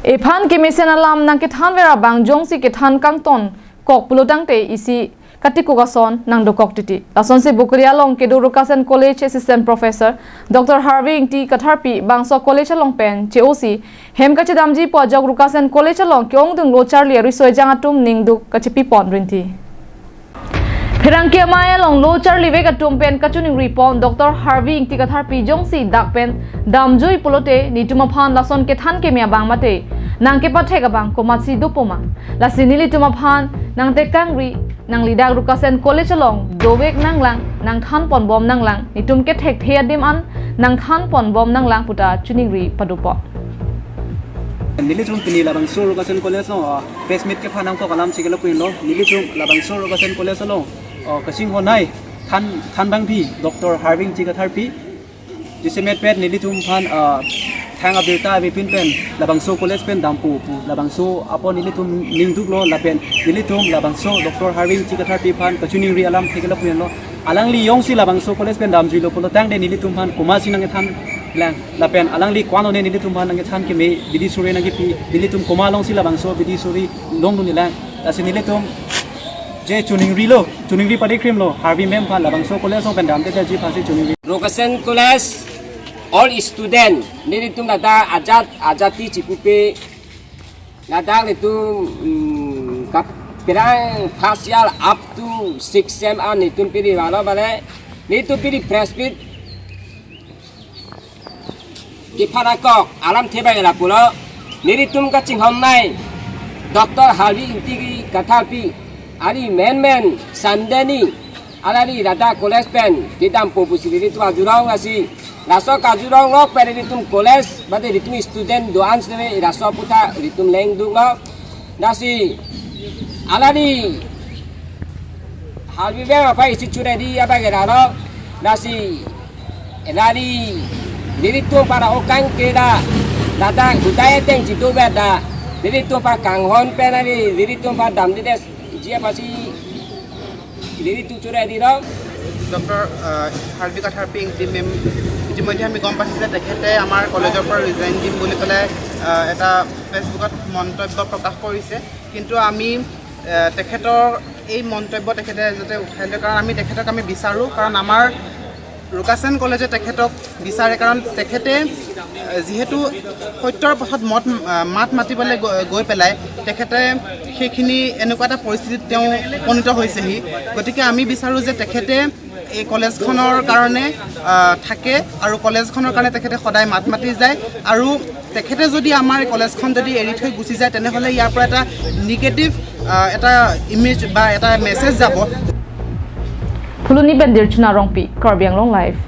Ephan kimisen alam nang kithan vera bang jong si kithan kang ton kok pulutang te isi katikugason nang dokok titi. Lason si Bukuria long Kedurukasan College Assistant Professor Dr. Harvey Ingti Katharpi bangso College long pen COC hem kachidamji po jog Rukasan College long kyong dung lo charlie risoi jangatum ning du kachipi pon rinti. Pirangkia maya long lo charlie vega tumpen kachuning ripon Dr. Harvey Ingti Katharpi jong si dakpen damjui pulote nituma phan lason kethan kemia bang mate nang ke pathega bang komatsi dupoma lasinili tuma phan nang te kangri nang lidak Rukasan College long dowek nang lang nang than pon bom nang lang nitum ke thek thea dim an nang than pon bom nang lang puta chuning ri padupo Nilitum pini labang sur Rukasan College lo press meet ke phanang ko kalam sigelo kuin lo nilitum labang sur Rukasan College lo kasing honai than bang pi Dr. Harvey Ingti Katharpi jisemet pet nilitum phan thang abdeta vipin pen labang so college pen dampu labang so apon nilitum ningduk lo lapen nilitum labang so Dr. Harvey Ingti Katharpi phan kachuning ri alam thekelo kuin lo alang li yong si labang so college pen damjui lo polo tang de nilitum phan kumasi nang than lang lapen alang li kwano ne nilitum phan nang than ke me bidi sure nang pi nilitum kumalong si labang so bidi suri long nu nilang asin nilitum je chuning ri padi krim lo Harvey mem phan labang so college so pen dam te ji phasi chuning ri Rukasan College all student nilitum nada ajati cipupe nada itu kap pirang partial up to 6 sem an nitum piri wala bale nitum piri press fit di parakok alam tebay la pulo nilitum ka cinghom nai Dr. Harvey Ingti Katharpi ari men sandeni alari rada college pen kita popusi itu ajurang asi raso kajurang lok pen itu college bade itu student doan sebe raso puta itu leng dunga nasi alari halbi be apa isi curedi apa gerano nasi alari itu para okang keda rada budaya teng jitu beda itu para kanghon pen ari itu para damdides dia pasti Jadi tu curi di dalam. Dr. Harvey Katharpi mem ইতিমধ্যে আমি গম পাইছোঁ যে তেখেতে আমাৰ কলেজৰ পৰা resign দিম বুলি ক'লে এটা ফেচবুকত মন্তব্য প্ৰকাশ কৰিছে কিন্তু আমি তেখেতৰ এই মন্তব্য তেখেতে যাতে উঠাই লয় কাৰণ আমি তেখেতক আমি বিচাৰোঁ কাৰণ আমাৰ Rukasan কলেজে তেখেতক বিচাৰে কাৰণ তেখেতে যেহেতু সত্যৰ পথত মাত মাতিবলৈ গৈ পেলাই তেখেতে সেইখিনি এনেকুৱা এটা পৰিস্থিতিত তেওঁ উপনীত হৈছেহি গতিকে আমি বিচাৰোঁ যে তেখেতে এই কলেজখনৰ কাৰণে থাকে আৰু কলেজখনৰ কাৰণে তেখেতে সদায় মাত মাতি যায় আৰু তেখেতে যদি আমাৰ কলেজখন যদি এৰি থৈ গুচি যায় তেনেহ'লে ইয়াৰ পৰা এটা নিগেটিভ এটা ইমেজ বা এটা মেছেজ যাব Fuluni bendir chuna rongpi Korbiang Long Life